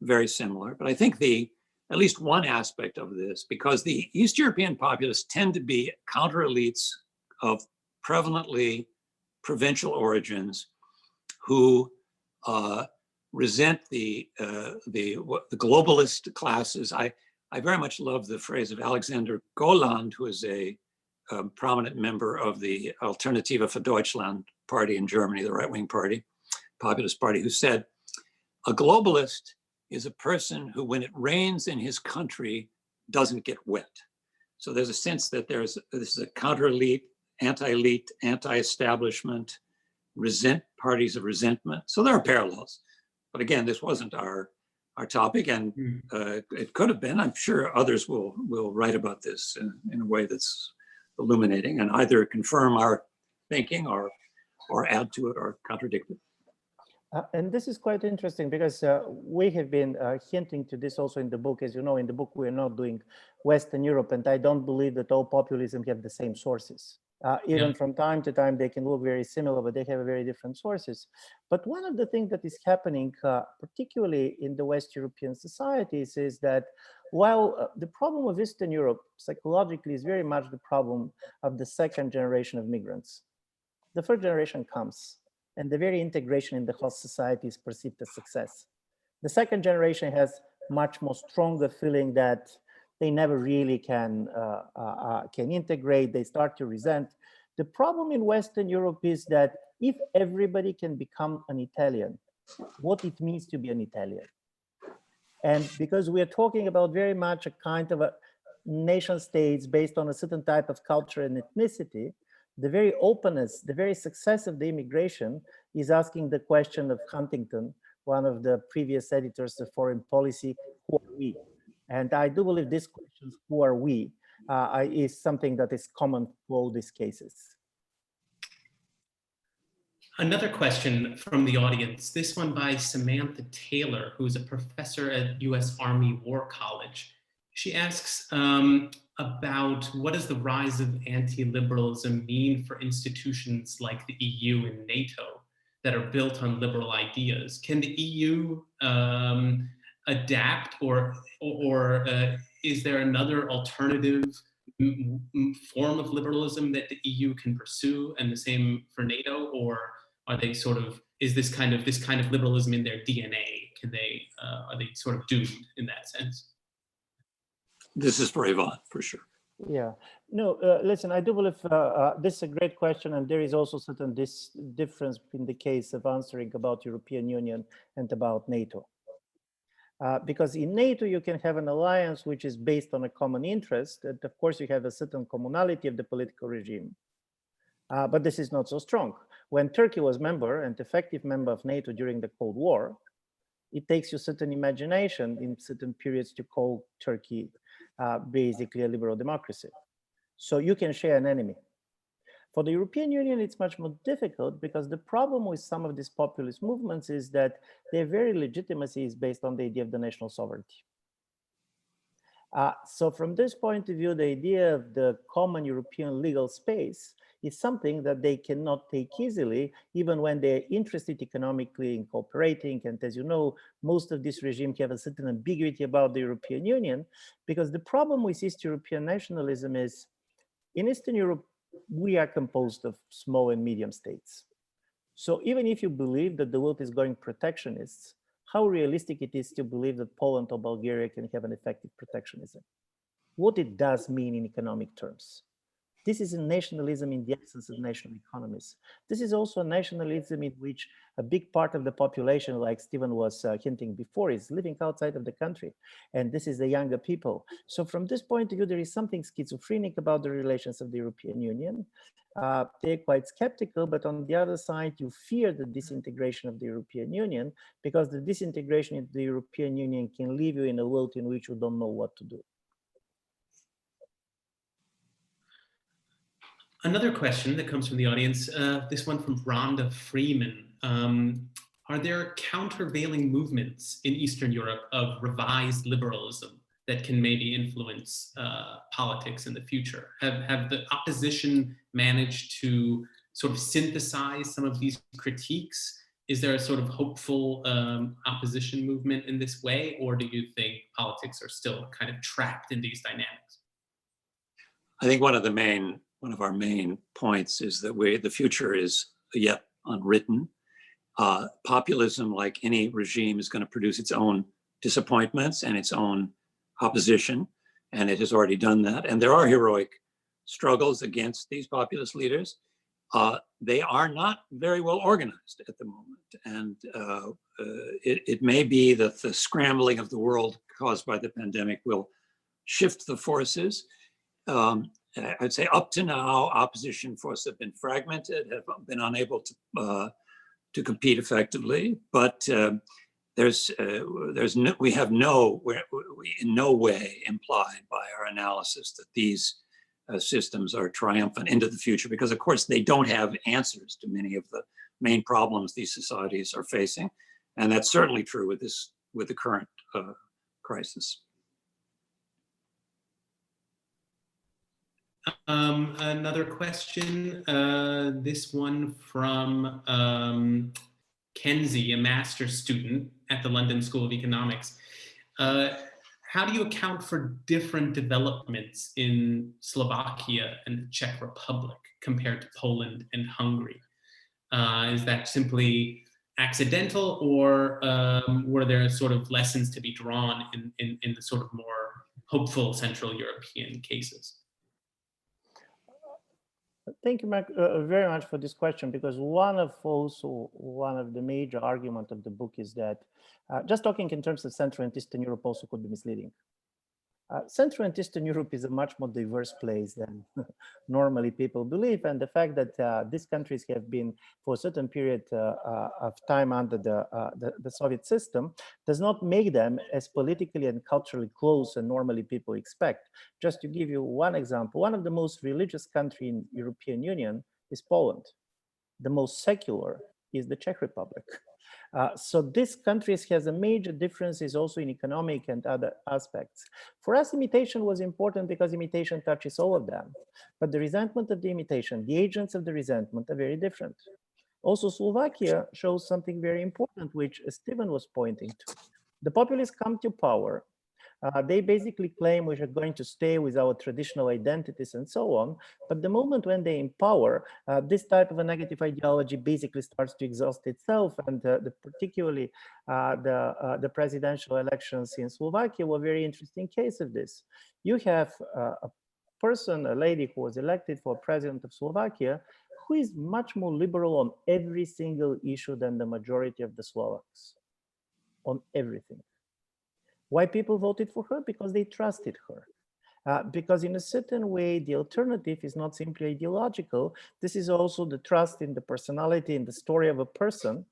very similar. But I think at least one aspect of this, because the East European populists tend to be counter elites of prevalently provincial origins who resent the globalist classes. I very much love the phrase of Alexander Goland, who is a prominent member of the Alternative für Deutschland party in Germany, the right-wing party, populist party, who said, a globalist is a person who, when it rains in his country, doesn't get wet. So there's a sense that this is a counter-elite, anti-elite, anti-establishment, parties of resentment. So there are parallels. But again, this wasn't our topic, and it could have been. I'm sure others will write about this in a way that's illuminating and either confirm our thinking or add to it or contradict it. And this is quite interesting because we have been hinting to this also in the book. As you know, in the book, we're not doing Western Europe, and I don't believe that all populism have the same sources. Even from time to time, they can look very similar, but they have very different sources. But one of the things that is happening, particularly in the West European societies, is that while the problem of Eastern Europe psychologically is very much the problem of the second generation of migrants, the first generation comes, and the very integration in the host society is perceived as success. The second generation has much more stronger feeling that they never really can integrate, they start to resent. The problem in Western Europe is that if everybody can become an Italian, what it means to be an Italian. And because we are talking about very much a kind of a nation states based on a certain type of culture and ethnicity, the very openness, the very success of the immigration is asking the question of Huntington, one of the previous editors of Foreign Policy, who are we? And I do believe this question, who are we, is something that is common for all these cases. Another question from the audience, this one by Samantha Taylor, who's a professor at US Army War College. She asks about what does the rise of anti-liberalism mean for institutions like the EU and NATO that are built on liberal ideas? Can the EU adapt, or is there another alternative form of liberalism that the EU can pursue, and the same for NATO, or are they sort of, is this kind of liberalism in their DNA? Can they are they sort of doomed in that sense? This is for Yvonne, for sure. Yeah, no, listen, I do believe this is a great question, and there is also certain difference in the case of answering about European Union and about NATO. Because in NATO, you can have an alliance which is based on a common interest, and of course you have a certain commonality of the political regime. But this is not so strong. When Turkey was member and effective member of NATO during the Cold War, it takes you certain imagination in certain periods to call Turkey basically a liberal democracy. So you can share an enemy. For the European Union, it's much more difficult because the problem with some of these populist movements is that their very legitimacy is based on the idea of the national sovereignty. So from this point of view, the idea of the common European legal space is something that they cannot take easily, even when they're interested economically in cooperating. And as you know, most of these regimes have a certain ambiguity about the European Union, because the problem with East European nationalism is, in Eastern Europe, we are composed of small and medium states. So even if you believe that the world is going protectionist, how realistic it is to believe that Poland or Bulgaria can have an effective protectionism. What it does mean in economic terms. This is a nationalism in the essence of national economies. This is also a nationalism in which a big part of the population, like Stephen was hinting before, is living outside of the country. And this is the younger people. So from this point of view, there is something schizophrenic about the relations of the European Union. They're quite skeptical, but on the other side, you fear the disintegration of the European Union, because the disintegration of the European Union can leave you in a world in which you don't know what to do. Another question that comes from the audience, this one from Rhonda Freeman. Are there countervailing movements in Eastern Europe of revised liberalism that can maybe influence politics in the future? Have the opposition managed to sort of synthesize some of these critiques? Is there a sort of hopeful opposition movement in this way, or do you think politics are still kind of trapped in these dynamics? I think one of our main points is that the future is yet unwritten. Populism, like any regime, is going to produce its own disappointments and its own opposition, and it has already done that. And there are heroic struggles against these populist leaders. They are not very well organized at the moment, and it may be that the scrambling of the world caused by the pandemic will shift the forces. I'd say up to now, opposition forces have been fragmented, have been unable to compete effectively. But we in no way implied by our analysis that these systems are triumphant into the future, because of course they don't have answers to many of the main problems these societies are facing, and that's certainly true with the current crisis. Another question, this one from Kenzie, a master's student at the London School of Economics. How do you account for different developments in Slovakia and the Czech Republic compared to Poland and Hungary? Is that simply accidental, or were there sort of lessons to be drawn in the sort of more hopeful Central European cases? Thank you, Mark, very much for this question, because one of the major arguments of the book is that just talking in terms of Central and Eastern Europe also could be misleading. Central and Eastern Europe is a much more diverse place than normally people believe, and the fact that these countries have been for a certain period of time under the Soviet system does not make them as politically and culturally close as normally people expect. Just to give you one example, one of the most religious countries in European Union is Poland. The most secular is the Czech Republic. So this countries has a major differences also in economic and other aspects. For us, imitation was important because imitation touches all of them. But the resentment of the imitation, the agents of the resentment are very different. Also, Slovakia shows something very important, which Stephen was pointing to. The populists come to power. They basically claim we are going to stay with our traditional identities and so on. But the moment when they empower, this type of a negative ideology basically starts to exhaust itself. And particularly the presidential elections in Slovakia were a very interesting case of this. You have a lady who was elected for president of Slovakia, who is much more liberal on every single issue than the majority of the Slovaks, on everything. Why people voted for her? Because they trusted her. Because in a certain way, the alternative is not simply ideological. This is also the trust in the personality, in the story of a person.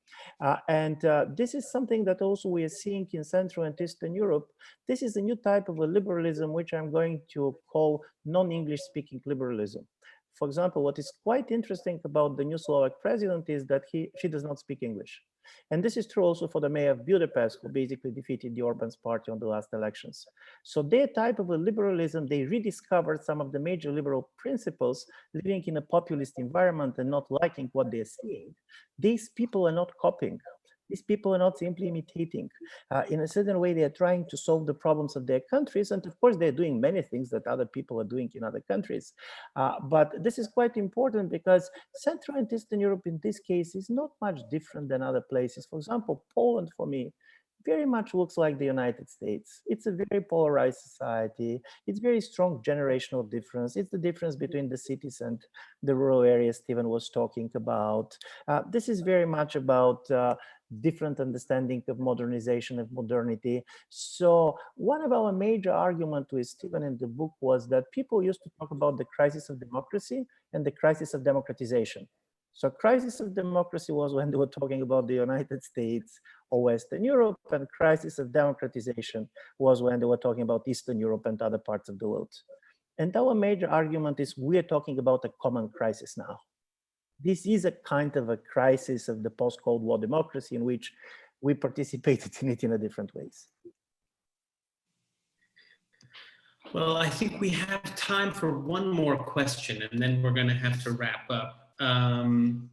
And this is something that also we are seeing in Central and Eastern Europe. This is a new type of a liberalism, which I'm going to call non-English speaking liberalism. For example, what is quite interesting about the new Slovak president is that she does not speak English. And this is true also for the mayor of Budapest, who basically defeated the Orban's party on the last elections. So their type of a liberalism, they rediscovered some of the major liberal principles, living in a populist environment and not liking what they're seeing. These people are not copying. These people are not simply imitating. In a certain way, they are trying to solve the problems of their countries. And of course, they're doing many things that other people are doing in other countries. But this is quite important because Central and Eastern Europe in this case is not much different than other places. For example, Poland, for me, very much looks like the United States. It's a very polarized society. It's very strong generational difference. It's the difference between the cities and the rural areas Stephen was talking about. This is very much about different understanding of modernization, of modernity. So one of our major arguments with Stephen in the book was that people used to talk about the crisis of democracy and the crisis of democratization. So crisis of democracy was when they were talking about the United States or Western Europe, and crisis of democratization was when they were talking about Eastern Europe and other parts of the world. And our major argument is we're talking about a common crisis now. This is a kind of a crisis of the post-Cold War democracy in which we participated in it in a different ways. Well, I think we have time for one more question, and then we're going to have to wrap up. One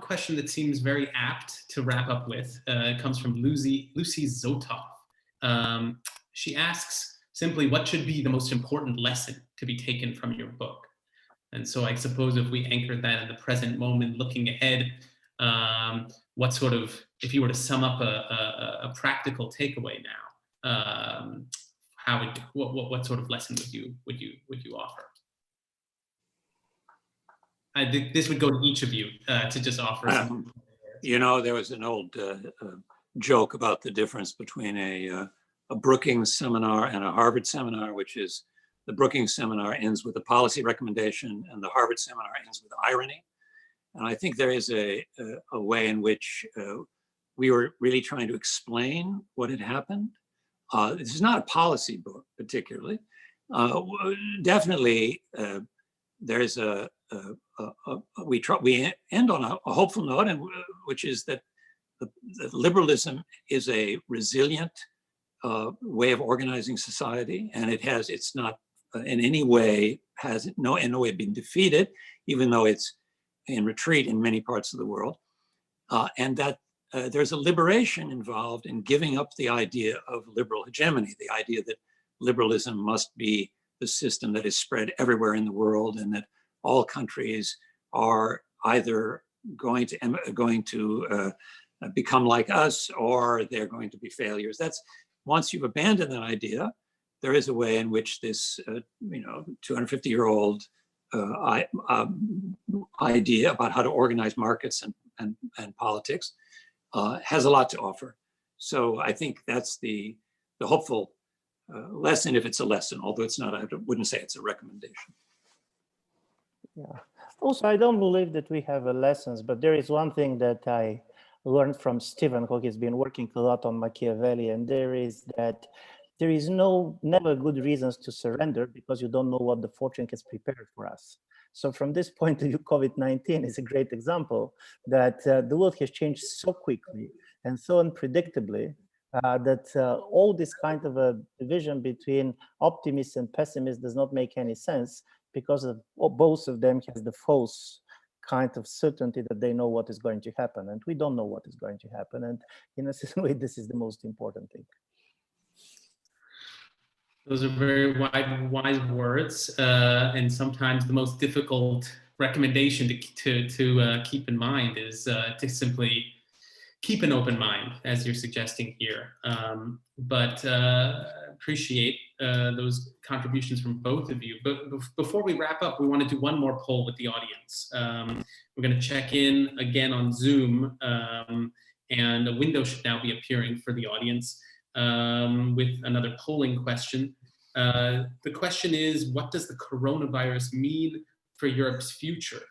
question that seems very apt to wrap up with comes from Lucy Zotov. She asks simply, what should be the most important lesson to be taken from your book? And so I suppose if we anchored that in the present moment, looking ahead, what sort of, if you were to sum up a practical takeaway now, what sort of lesson would you offer? I think this would go to each of you to just offer some. You know, there was an old joke about the difference between a Brookings seminar and a Harvard seminar, which is the Brookings seminar ends with a policy recommendation and the Harvard seminar ends with irony. And I think there is a way in which we were really trying to explain what had happened. This is not a policy book particularly. Definitely, there's we end on a hopeful note, and which is that the liberalism is a resilient way of organizing society, and it's not in any way in no way been defeated, even though it's in retreat in many parts of the world, and that there's a liberation involved in giving up the idea of liberal hegemony, the idea that liberalism must be the system that is spread everywhere in the world, and that all countries are either going to become like us, or they're going to be failures. That's, once you've abandoned that idea, there is a way in which this 250-year-old idea about how to organize markets and politics has a lot to offer. So I think that's the hopeful lesson, if it's a lesson, although it's not, I wouldn't say it's a recommendation. Yeah. Also, I don't believe that we have lessons, but there is one thing that I learned from Stephen, who has been working a lot on Machiavelli, and there is never good reasons to surrender because you don't know what the fortune has prepared for us. So from this point of view, COVID-19 is a great example that the world has changed so quickly and so unpredictably that all this kind of a division between optimists and pessimists does not make any sense, because both of them has the false kind of certainty that they know what is going to happen, and we don't know what is going to happen. And in a certain way, this is the most important thing. Those are very wise words, and sometimes the most difficult recommendation to keep in mind is to simply keep an open mind, as you're suggesting here. But appreciate those contributions from both of you. But before we wrap up, we want to do one more poll with the audience. We're going to check in again on Zoom, and a window should now be appearing for the audience with another polling question. The question is, what does the coronavirus mean for Europe's future?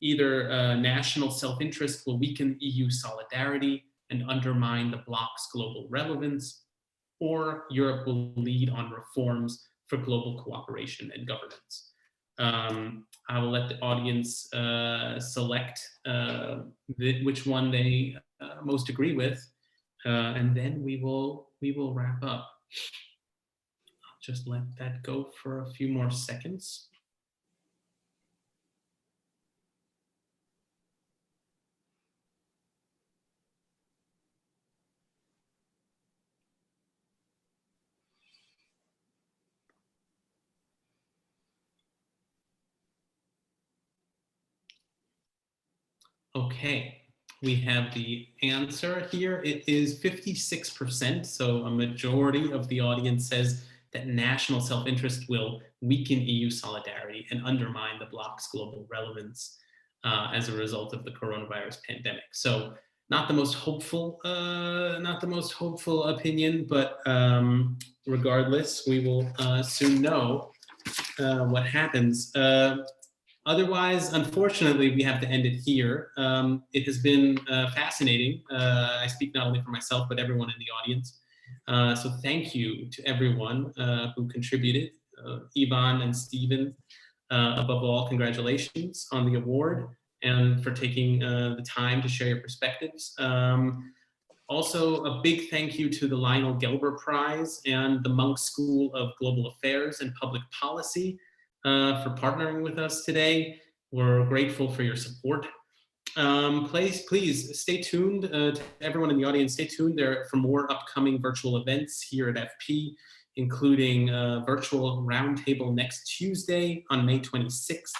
Either national self-interest will weaken EU solidarity and undermine the bloc's global relevance, or Europe will lead on reforms for global cooperation and governance. I will let the audience select which one they most agree with, and then we will wrap up. I'll just let that go for a few more seconds. Okay, we have the answer here. It is 56%, so a majority of the audience says that national self-interest will weaken EU solidarity and undermine the bloc's global relevance as a result of the coronavirus pandemic. So not the most hopeful, opinion, but regardless, we will soon know what happens. Otherwise, unfortunately, we have to end it here. It has been fascinating. I speak not only for myself, but everyone in the audience. So thank you to everyone who contributed, Ivan and Stephen. Above all, congratulations on the award and for taking the time to share your perspectives. Also, a big thank you to the Lionel Gelber Prize and the Monk School of Global Affairs and Public Policy for partnering with us today. We're grateful for your support. Please stay tuned to everyone in the audience. Stay tuned there for more upcoming virtual events here at FP, including a virtual roundtable next Tuesday on May 26th.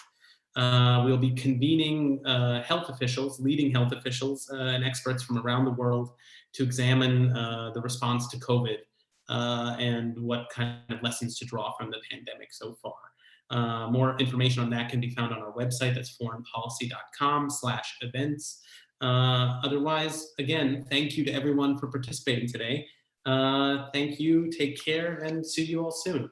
We'll be convening health officials, leading health officials and experts from around the world to examine the response to COVID and what kind of lessons to draw from the pandemic so far. More information on that can be found on our website. That's foreignpolicy.com/events. Otherwise, again, thank you to everyone for participating today. Thank you, take care, and see you all soon.